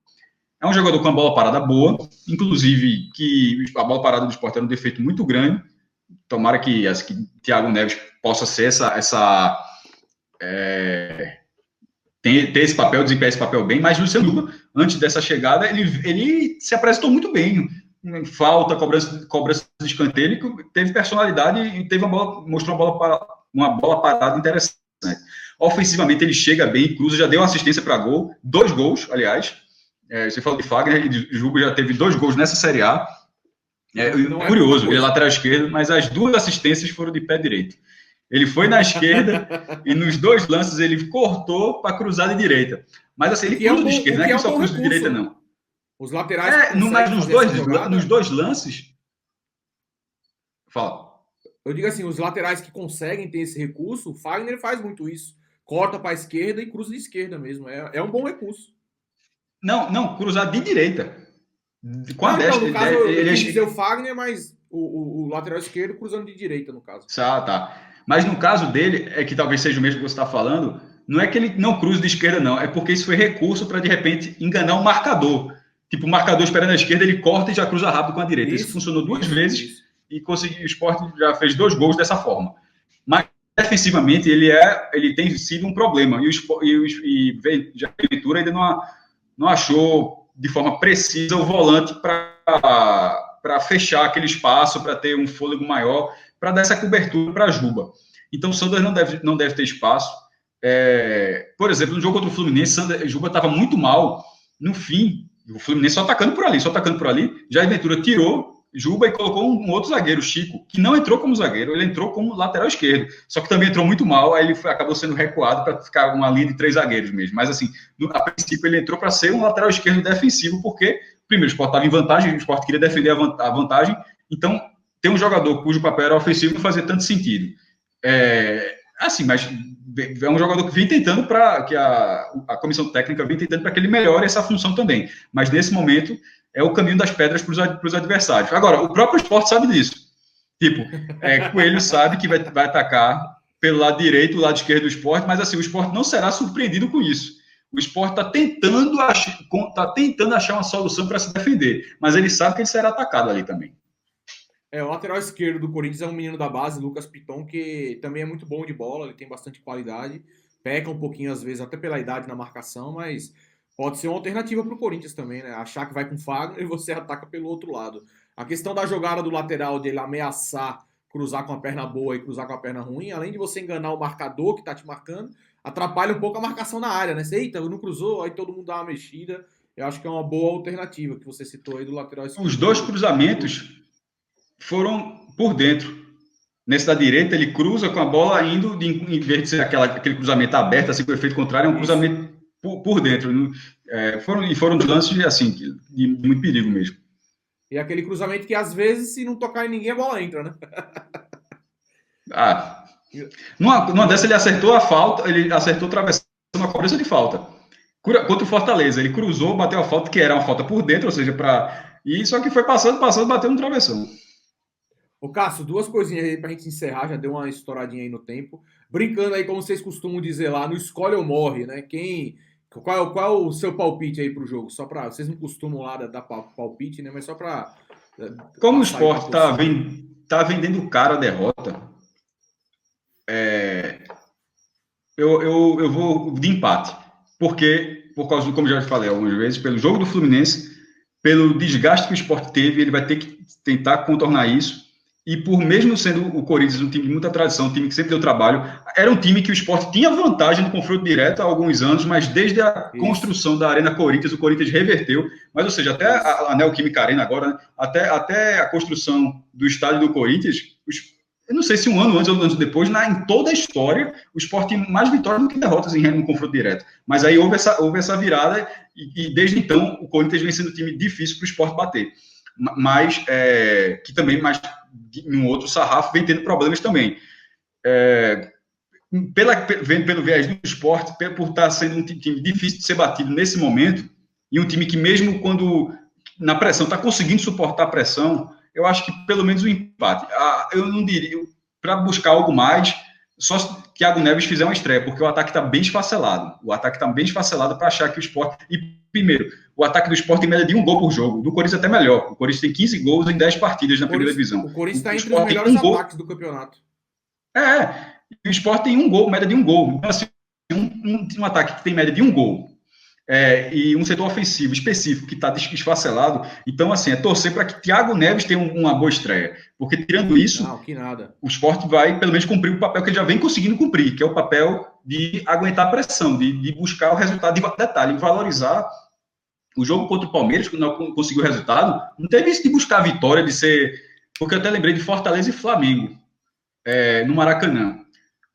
É um jogador com a bola parada boa, inclusive que a bola parada do Sport era um defeito muito grande. Tomara que Thiago Neves possa ser ter esse papel, desempenhar esse papel bem, mas o Luciano Juba, antes dessa chegada, ele se apresentou muito bem. Falta, cobrança de escanteio, ele teve personalidade e mostrou uma bola parada interessante. Ofensivamente, ele chega bem, cruza, já deu assistência para gol, 2 gols, aliás. Você falou de Fagner, e Juba já teve 2 gols nessa Série A. Curioso, ele é lateral esquerdo, mas as 2 assistências foram de pé direito. Ele foi na esquerda e nos 2 lances ele cortou para cruzar de direita. Mas assim, ele cruza de esquerda, não é que ele só cruza de direita, né? não. Os laterais que Mas conseguem fazer essa jogada... nos 2 lances... Fala. Eu digo assim, os laterais que conseguem ter esse recurso, o Fagner faz muito isso. Corta para a esquerda e cruza de esquerda mesmo. É um bom recurso. Não, cruzar de direita. Com a destra, no caso, eu quis dizer o Fagner, mas o lateral esquerdo cruzando de direita, no caso. Tá. Mas no caso dele, é que talvez seja o mesmo que você está falando, não é que ele não cruza de esquerda, não. É porque isso foi recurso para, de repente, enganar o marcador. Tipo, o marcador esperando a esquerda, ele corta e já cruza rápido com a direita. Isso funcionou 2 vezes e conseguiu. O Sport já fez 2 gols dessa forma. Mas, defensivamente, ele tem sido um problema. E já a Ventura ainda não achou de forma precisa o volante para fechar aquele espaço, para ter um fôlego maior, para dar essa cobertura para a Juba. Então, o Sanders não deve ter espaço. Por exemplo, no jogo contra o Fluminense, Juba estava muito mal. No fim, o Fluminense só atacando por ali. Jair Ventura tirou Juba e colocou um outro zagueiro, Chico, que não entrou como zagueiro, ele entrou como lateral esquerdo. Só que também entrou muito mal, aí ele acabou sendo recuado para ficar uma linha de 3 zagueiros mesmo. Mas, assim, a princípio, ele entrou para ser um lateral esquerdo defensivo, porque, primeiro, o Sport estava em vantagem, o Sport queria defender a vantagem. Então, ter um jogador cujo papel era ofensivo não fazia tanto sentido. Mas é um jogador que vem tentando que a comissão técnica vem tentando para que ele melhore essa função também. Mas, nesse momento, é o caminho das pedras para os adversários. Agora, o próprio Sport sabe disso. Tipo, Coelho sabe que vai atacar pelo lado direito, o lado esquerdo do Sport, mas assim, o Sport não será surpreendido com isso. O Sport está tentando achar uma solução para se defender, mas ele sabe que ele será atacado ali também. O lateral esquerdo do Corinthians é um menino da base, Lucas Piton, que também é muito bom de bola, ele tem bastante qualidade, peca um pouquinho às vezes, até pela idade na marcação, mas pode ser uma alternativa para o Corinthians também, né? Achar que vai com Fagner e você ataca pelo outro lado. A questão da jogada do lateral, de ele ameaçar, cruzar com a perna boa e cruzar com a perna ruim, além de você enganar o marcador que tá te marcando, atrapalha um pouco a marcação na área, né? Você, eita, não cruzou, aí todo mundo dá uma mexida. Eu acho que é uma boa alternativa que você citou aí do lateral esquerdo. Os 2 cruzamentos foram por dentro. Nesse da direita, ele cruza com a bola indo, em vez de ser aquele cruzamento aberto, assim, com o efeito contrário, é um cruzamento por dentro. Foram lances, assim, de muito perigo mesmo. E aquele cruzamento que, às vezes, se não tocar em ninguém, a bola entra, né? Numa dessa, ele acertou a falta, ele acertou atravessando a cobrança de falta. Contra o Fortaleza, ele cruzou, bateu a falta, que era uma falta por dentro, ou seja, só que foi passando, bateu no travessão. Ô, Cássio, 2 coisinhas aí pra gente encerrar, já deu uma estouradinha aí no tempo. Brincando aí, como vocês costumam dizer lá, no escolhe ou morre, né? Qual é o seu palpite aí pro jogo? Só pra. Vocês não costumam lá dar palpite, né? Mas só pra. Como o Sport tá vendendo caro a derrota, eu vou de empate. Porque, por causa, como já falei algumas vezes, pelo jogo do Fluminense, pelo desgaste que o Sport teve, ele vai ter que tentar contornar isso. E por mesmo sendo o Corinthians um time de muita tradição, um time que sempre deu trabalho, era um time que o Sport tinha vantagem no confronto direto há alguns anos, mas desde a construção da Arena Corinthians, o Corinthians reverteu. Mas, ou seja, até a Neoquímica Arena agora, né, até a construção do estádio do Corinthians, eu não sei se um ano antes ou um ano depois, em toda a história, o Sport tem mais vitórias do que derrotas em confronto direto. Mas aí houve essa virada e desde então o Corinthians vem sendo um time difícil para o Sport bater. Mas que também, em um outro sarrafo, vem tendo problemas também. Pelo viés do Sport, por estar sendo um time difícil de ser batido nesse momento, e um time que mesmo quando na pressão está conseguindo suportar a pressão, eu acho que pelo menos um empate. Eu não diria, para buscar algo mais, só se Thiago Neves fizer uma estreia, porque o ataque está bem esfacelado. O ataque está bem esfacelado para achar que o Sport... E, primeiro, o ataque do Sport tem média de 1 gol por jogo. Do Corinthians até melhor. O Corinthians tem 15 gols em 10 partidas na primeira divisão. O Corinthians está entre os melhores ataques do campeonato. O Sport tem 1 gol, média de 1 gol. Então, assim, um ataque que tem média de 1 gol e um setor ofensivo específico que está esfacelado. Então, assim, é torcer para que Thiago Neves tenha uma boa estreia. Porque, tirando isso, o Sport vai, pelo menos, cumprir o papel que ele já vem conseguindo cumprir, que é o papel de aguentar a pressão, de buscar o resultado. Detalhe, valorizar o jogo contra o Palmeiras, quando não conseguiu o resultado, não teve isso de buscar a vitória, de ser... Porque eu até lembrei de Fortaleza e Flamengo, no Maracanã.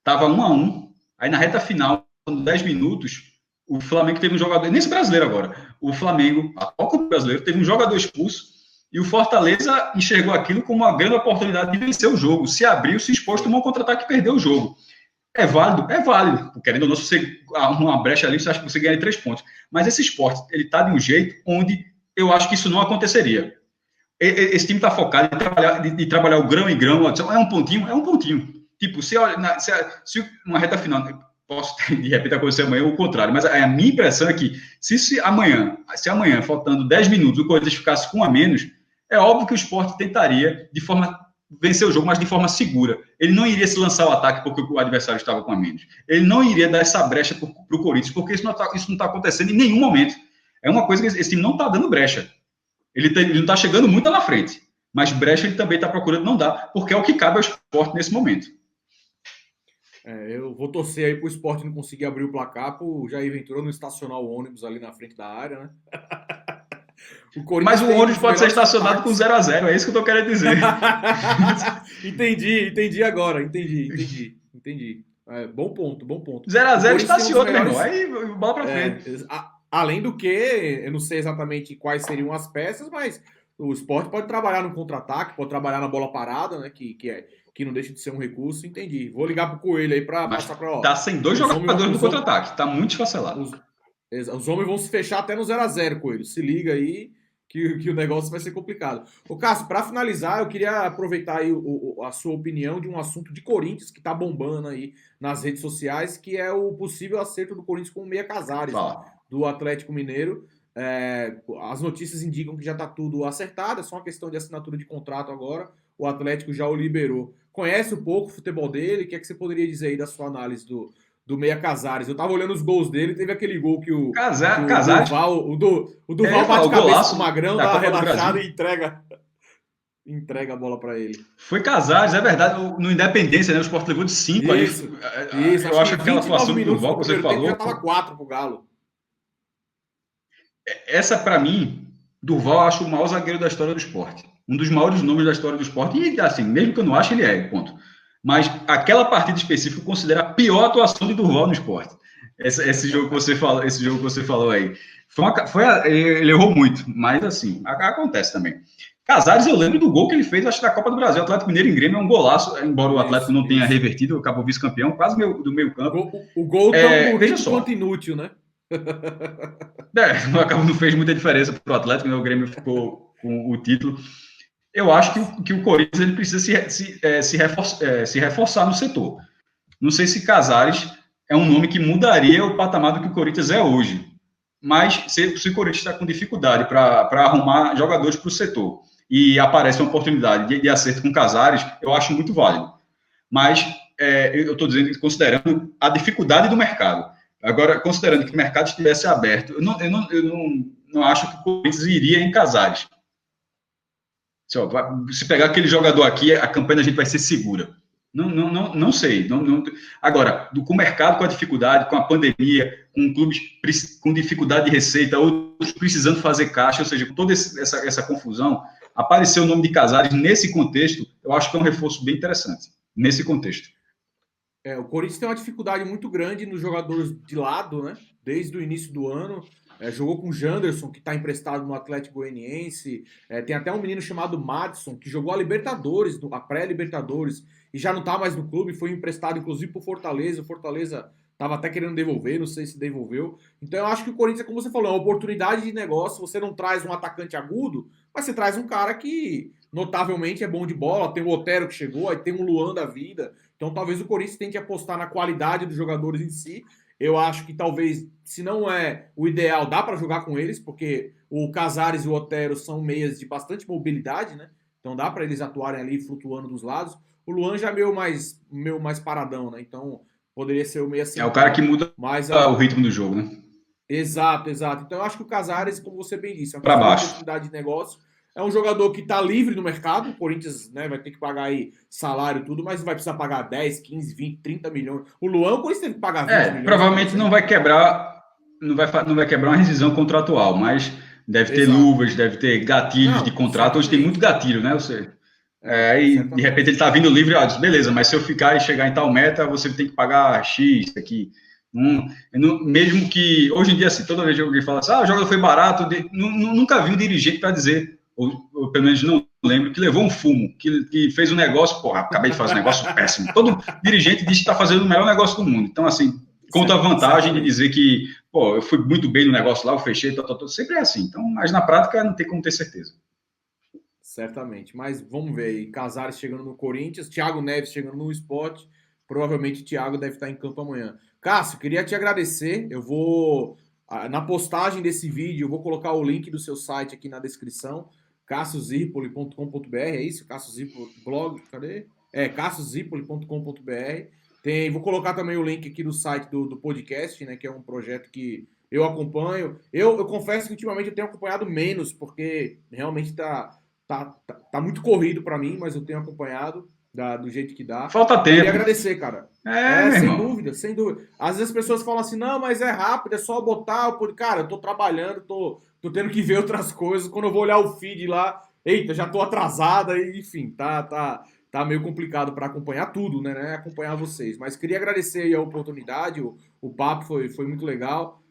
Tava 1-1. Aí na reta final, 10 minutos, o Flamengo teve um jogador, nesse brasileiro agora, o Flamengo, a Copa do Brasileiro, teve um jogador expulso e o Fortaleza enxergou aquilo como uma grande oportunidade de vencer o jogo. Se abriu, se expôs, tomou um contra-ataque e perdeu o jogo. É válido? É válido. Querendo ou não, se você arruma uma brecha ali, você acha que você ganha 3 pontos. Mas esse esporte, ele tá de um jeito onde eu acho que isso não aconteceria. Esse time está focado em trabalhar o grão em grão. É um pontinho, é um pontinho. Tipo, se uma reta final, posso de repente acontecer amanhã o contrário, mas a minha impressão é que se amanhã, faltando 10 minutos, o Corinthians ficasse com um a menos, é óbvio que o Sport tentaria vencer o jogo, mas de forma segura. Ele não iria se lançar ao ataque porque o adversário estava com a menos. Ele não iria dar essa brecha para o Corinthians, porque isso não está acontecendo em nenhum momento. É uma coisa que esse time não está dando brecha. Ele não está chegando muito na frente, mas brecha ele também está procurando não dar, porque é o que cabe ao Sport nesse momento. Eu vou torcer aí pro Sport não conseguir abrir o placar, pro Jair Ventura não estacionar o ônibus ali na frente da área, né? Mas o ônibus pode ser estacionado com 0-0, é isso que eu tô querendo dizer. Entendi agora, entendi. Bom ponto. 0-0 estaciona, meu irmão, aí bola pra frente. Além do que, eu não sei exatamente quais seriam as peças, mas o Sport pode trabalhar no contra-ataque, pode trabalhar na bola parada, né? Que não deixa de ser um recurso, entendi. Vou ligar pro Coelho aí para passar para. Tá sem 2 jogadores no contra-ataque, tá muito esfacelado. Os homens vão se fechar até no 0-0, Coelho. Se liga aí que o negócio vai ser complicado. Ô, Cássio, para finalizar, eu queria aproveitar aí a sua opinião de um assunto de Corinthians que tá bombando aí nas redes sociais, que é o possível acerto do Corinthians com o Meia Casares, né, do Atlético Mineiro. As notícias indicam que já tá tudo acertado, é só uma questão de assinatura de contrato agora. O Atlético já o liberou. Conhece um pouco o futebol dele? O que é que você poderia dizer aí da sua análise do Meia Casares? Eu tava olhando os gols dele, teve aquele gol que o Durval bate cabeça com o Magrão, dá uma relaxada e entrega a bola para ele. Foi Casares, é verdade. No Independência, né? O Sport levou de 5 aí. Isso. Eu acho que aquela atuação do Durval que você falou. Já tava 4 pro Galo. Essa, para mim, Durval, eu acho o maior zagueiro da história do Sport. Um dos maiores nomes da história do Sport. E, assim, mesmo que eu não ache, ele é, ponto. Mas aquela partida específica eu considero a pior atuação de Durval no Sport. Esse jogo que você falou aí. Ele errou muito, mas assim, acontece também. Casares, eu lembro do gol que ele fez, acho, da Copa do Brasil. O Atlético Mineiro em Grêmio é um golaço, embora o Atlético não tenha revertido, acabou vice-campeão, quase do meio campo. O gol tão bonito quanto inútil, né? Não fez muita diferença para o Atlético, né? O Grêmio ficou com o título. Eu acho que o Corinthians ele precisa se reforçar no setor. Não sei se Casares é um nome que mudaria o patamar do que o Corinthians é hoje. Mas se o Corinthians está com dificuldade para arrumar jogadores para o setor e aparece uma oportunidade de acerto com Casares, eu acho muito válido. Mas eu estou dizendo, considerando a dificuldade do mercado. Agora, considerando que o mercado estivesse aberto, eu não acho que o Corinthians iria em Casares. Se pegar aquele jogador aqui, a campanha da gente vai ser segura. Não sei. Agora, com o mercado com a dificuldade, com a pandemia, com clubes com dificuldade de receita, outros precisando fazer caixa, ou seja, com toda essa confusão, aparecer o nome de Casares nesse contexto, eu acho que é um reforço bem interessante, nesse contexto. O Corinthians tem uma dificuldade muito grande nos jogadores de lado, né? Desde o início do ano. Jogou com o Janderson, que está emprestado no Atlético Goianiense. Tem até um menino chamado Madison, que jogou a Libertadores, a pré-Libertadores, e já não está mais no clube, foi emprestado inclusive para o Fortaleza. O Fortaleza estava até querendo devolver, não sei se devolveu. Então eu acho que o Corinthians, como você falou, é uma oportunidade de negócio. Você não traz um atacante agudo, mas você traz um cara que notavelmente é bom de bola. Tem o Otero que chegou, aí tem o Luan da vida. Então talvez o Corinthians tente apostar na qualidade dos jogadores em si. Eu acho que talvez, se não é o ideal, dá para jogar com eles, porque o Casares e o Otero são meias de bastante mobilidade, né? Então dá para eles atuarem ali flutuando dos lados. O Luan já é meio mais paradão, né? Então poderia ser o meio assim. É o cara que muda o ritmo do jogo, né? Exato. Então eu acho que o Casares, como você bem disse, é uma oportunidade de negócio. É um jogador que está livre no mercado. O Corinthians, né, vai ter que pagar aí salário e tudo, mas não vai precisar pagar 10, 15, 20, 30 milhões. O Luan, o Corinthians teve que pagar 20 milhões. Provavelmente não vai quebrar uma rescisão contratual, mas deve ter luvas, deve ter gatilhos de contrato. Hoje tem muito gatilho, né? E de repente ele está vindo livre, diz, beleza, mas se eu ficar e chegar em tal meta, você tem que pagar X aqui. Mesmo que, hoje em dia, assim, toda vez que alguém fala assim, o jogador foi barato, nunca vi um dirigente para dizer, ou pelo menos não lembro, que levou um fumo, que fez um negócio, acabei de fazer um negócio péssimo. Todo dirigente diz que está fazendo o melhor negócio do mundo. Então, assim, conta a vantagem de dizer que, eu fui muito bem no negócio lá, eu fechei, sempre é assim. Então, mas na prática não tem como ter certeza. Certamente, mas vamos ver aí, Casares chegando no Corinthians, Thiago Neves chegando no Sport, provavelmente o Thiago deve estar em campo amanhã. Cássio, queria te agradecer, eu vou, na postagem desse vídeo, eu vou colocar o link do seu site aqui na descrição, cassiozirpoli.com.br, é isso? Cassiozirpoli, blog, cadê? cassiozirpoli.com.br, vou colocar também o link aqui do site do podcast, né, que é um projeto que eu acompanho, eu confesso que ultimamente eu tenho acompanhado menos, porque realmente tá muito corrido para mim, mas eu tenho acompanhado do jeito que dá. Falta tempo. Queria agradecer, cara. Sem dúvida, sem dúvida. Às vezes as pessoas falam assim, não, mas é rápido, é só botar. Cara, eu tô trabalhando, tô tendo que ver outras coisas. Quando eu vou olhar o feed lá, eita, já tô atrasada, enfim, tá meio complicado para acompanhar tudo, né? Acompanhar vocês. Mas queria agradecer aí a oportunidade, o papo foi muito legal.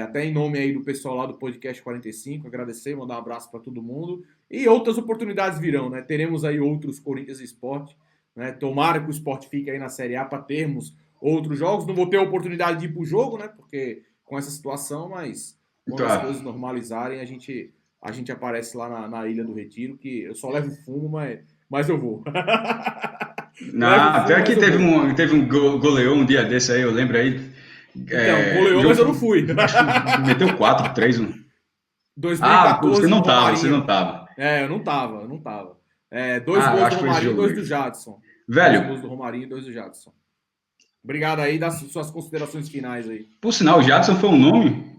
Até em nome aí do pessoal lá do Podcast 45, agradecer, mandar um abraço para todo mundo. E outras oportunidades virão, né? Teremos aí outros Corinthians e Sport, né? Tomara que o Sport fique aí na Série A para termos outros jogos. Não vou ter a oportunidade de ir pro jogo, né? Porque com essa situação, mas quando as coisas normalizarem, a gente aparece lá na Ilha do Retiro, que eu só levo fumo, mas eu vou. Até que teve um goleou um dia desse aí, eu lembro aí. Goleou, mas eu não fui. Meteu 4, 3, 1. 2014, você não tava. Eu não tava. 2 gols do Romarinho e 2 do Jadson. Velho. 2 gols do Romarinho e 2 do Jadson. Obrigado aí, das suas considerações finais aí. Por sinal, o Jadson foi um nome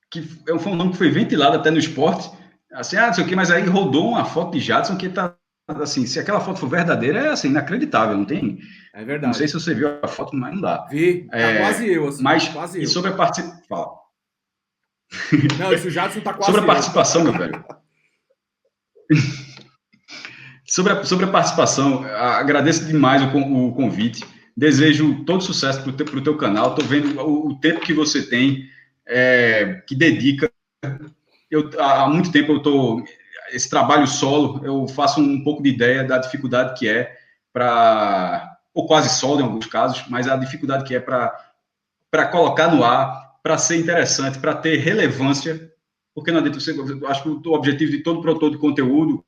que foi ventilado até no esporte. Assim, não sei o que, mas aí rodou uma foto de Jadson que tá, assim, se aquela foto for verdadeira, é assim, inacreditável, não tem? É verdade. Não sei se você viu a foto, mas não dá. Vi, quase eu, assim. Mas, quase e sobre a participação... Fala. Não, esse Jadson tá quase sobre a participação, meu velho. Sobre a participação, agradeço demais o convite. Desejo todo sucesso para o teu canal. Estou vendo o tempo que você tem, que dedica. Há muito tempo esse trabalho solo, eu faço um pouco de ideia da dificuldade que é ou quase solo em alguns casos, mas a dificuldade que é para colocar no ar, para ser interessante, para ter relevância, porque não adianta eu acho que o objetivo de todo produtor de conteúdo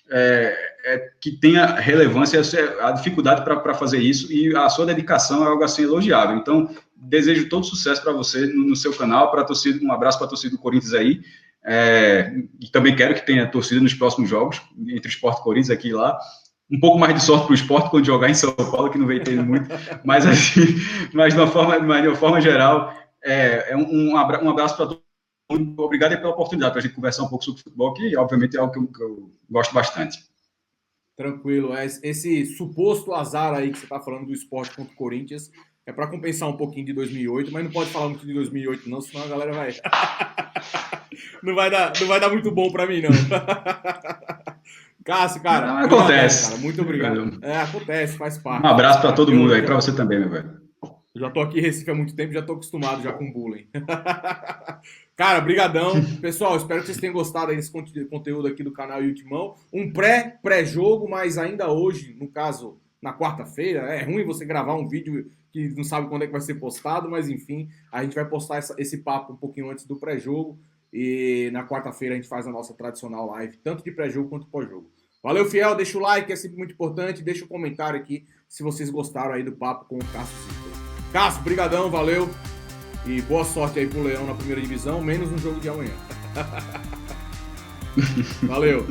é que tenha relevância, a dificuldade para fazer isso, e a sua dedicação é algo assim elogiável. Então, desejo todo sucesso para você no seu canal, para a torcida, um abraço para a torcida do Corinthians aí, e também quero que tenha torcida nos próximos jogos, entre o Sport e Corinthians aqui e lá. Um pouco mais de sorte para o Sport quando jogar em São Paulo, que não vem tendo muito, mas de uma forma geral, um abraço para todo mundo. Obrigado pela oportunidade para a gente conversar um pouco sobre futebol, que obviamente é algo que eu gosto bastante. Tranquilo. Esse suposto azar aí que você está falando do Sport contra o Corinthians é para compensar um pouquinho de 2008, mas não pode falar muito de 2008 não, senão a galera vai... não vai dar muito bom para mim, não. Cássio, cara. Não, acontece. Cara, muito obrigado. Acontece, faz parte. Um abraço para todo mundo aí, para você também, meu velho. Eu já tô aqui em Recife há muito tempo, já tô acostumado já com bullying. Cara, brigadão. Pessoal, espero que vocês tenham gostado aí desse conteúdo aqui do canal Ultimão. Um pré-jogo, mas ainda hoje, no caso, na quarta-feira. É ruim você gravar um vídeo que não sabe quando é que vai ser postado, mas enfim, a gente vai postar esse papo um pouquinho antes do pré-jogo. E na quarta-feira a gente faz a nossa tradicional live, tanto de pré-jogo quanto pós-jogo. Valeu, fiel, deixa o like, é sempre muito importante, deixa o comentário aqui se vocês gostaram aí do papo com o Cássio Zirpoli. Cássio, brigadão, valeu, e boa sorte aí pro Leão na primeira divisão, menos no jogo de amanhã. Valeu.